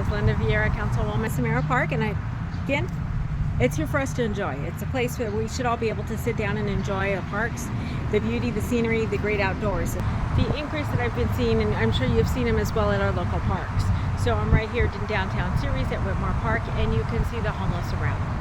is Linda Vieira, Councilwoman, Samara Park, and again, it's here for us to enjoy. It's a place where we should all be able to sit down and enjoy the parks, the beauty, the scenery, the great outdoors. The increase that I've been seeing, and I'm sure you've seen them as well at our local parks. So I'm right here in downtown Ceres at Whitmore Park, and you can see the homeless around.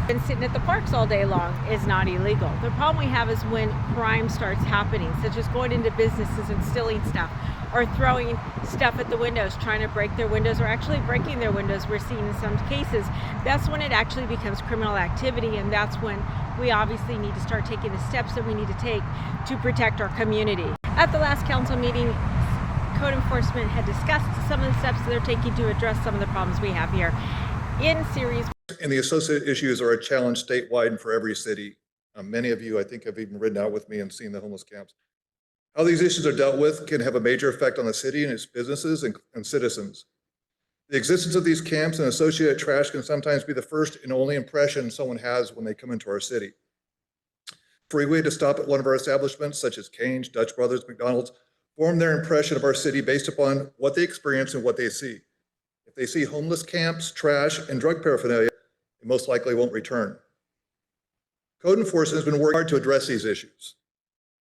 And sitting at the parks all day long is not illegal. The problem we have is when crime starts happening, such as going into businesses and stealing stuff, or throwing stuff at the windows, trying to break their windows, or actually breaking their windows. We're seeing in some cases, that's when it actually becomes criminal activity, and that's when we obviously need to start taking the steps that we need to take to protect our community. At the last council meeting, code enforcement had discussed some of the steps that they're taking to address some of the problems we have here in Ceres. And the associated issues are a challenge statewide and for every city. Many of you, I think, have even ridden out with me and seen the homeless camps. How these issues are dealt with can have a major effect on the city and its businesses and citizens. The existence of these camps and associated trash can sometimes be the first and only impression someone has when they come into our city. Freeway to stop at one of our establishments, such as Cane's, Dutch Brothers, McDonald's, form their impression of our city based upon what they experience and what they see. If they see homeless camps, trash, and drug paraphernalia, they most likely won't return. Code enforcement has been working hard to address these issues.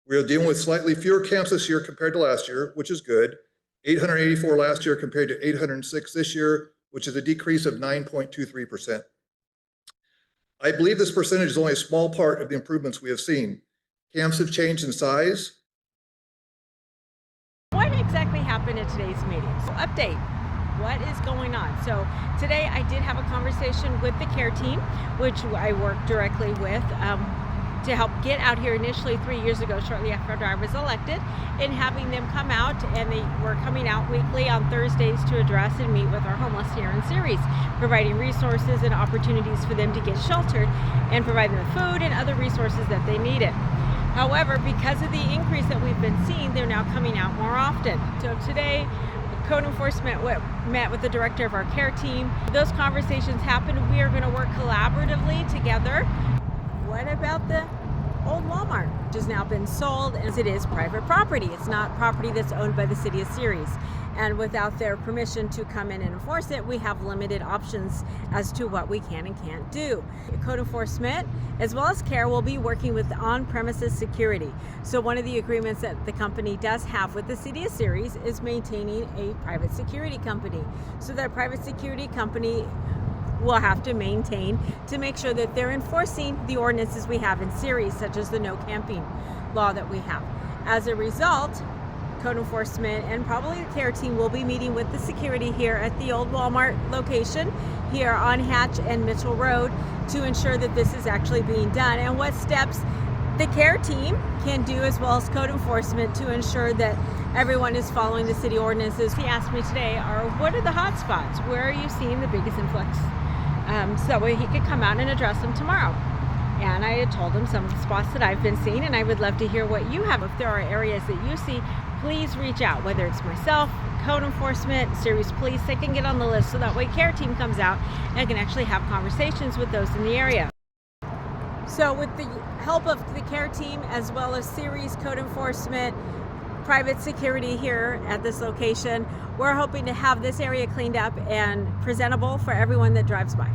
We are dealing with slightly fewer camps this year compared to last year, which is good. 884 last year compared to 806 this year, which is a decrease of 9.23%. I believe this percentage is only a small part of the improvements we have seen. Camps have changed in size. What exactly happened at today's meeting? So update. What is going on? So today I did have a conversation with the care team, which I work directly with to help get out here initially 3 years ago, shortly after I was elected, and having them come out, and they were coming out weekly on Thursdays to address and meet with our homeless here in Ceres, providing resources and opportunities for them to get sheltered and provide them with food and other resources that they needed. However, because of the increase that we've been seeing, they're now coming out more often. So today, code enforcement met with the director of our care team. Those conversations happened. We are going to work collaboratively together. What about the old Walmart, which has now been sold, as it is private property? It's not property that's owned by the city of Ceres. And without their permission to come in and enforce it, we have limited options as to what we can and can't do. Code enforcement, as well as care, will be working with on-premises security. So one of the agreements that the company does have with the city of Ceres is maintaining a private security company. So that private security company will have to maintain to make sure that they're enforcing the ordinances we have in Ceres, such as the no camping law that we have. As a result, code enforcement and probably the care team will be meeting with the security here at the old Walmart location here on Hatch and Mitchell Road to ensure that this is actually being done, and what steps the care team can do as well as code enforcement to ensure that everyone is following the city ordinances. He asked me today, what are the hot spots? Where are you seeing the biggest influx? So that way he could come out and address them tomorrow. And I had told him some of the spots that I've been seeing, and I would love to hear what you have. If there are areas that you see, please reach out, whether it's myself, code enforcement, Ceres Police. They can get on the list so that way care team comes out and can actually have conversations with those in the area. So with the help of the care team as well as Ceres code enforcement, private security here at this location, we're hoping to have this area cleaned up and presentable for everyone that drives by.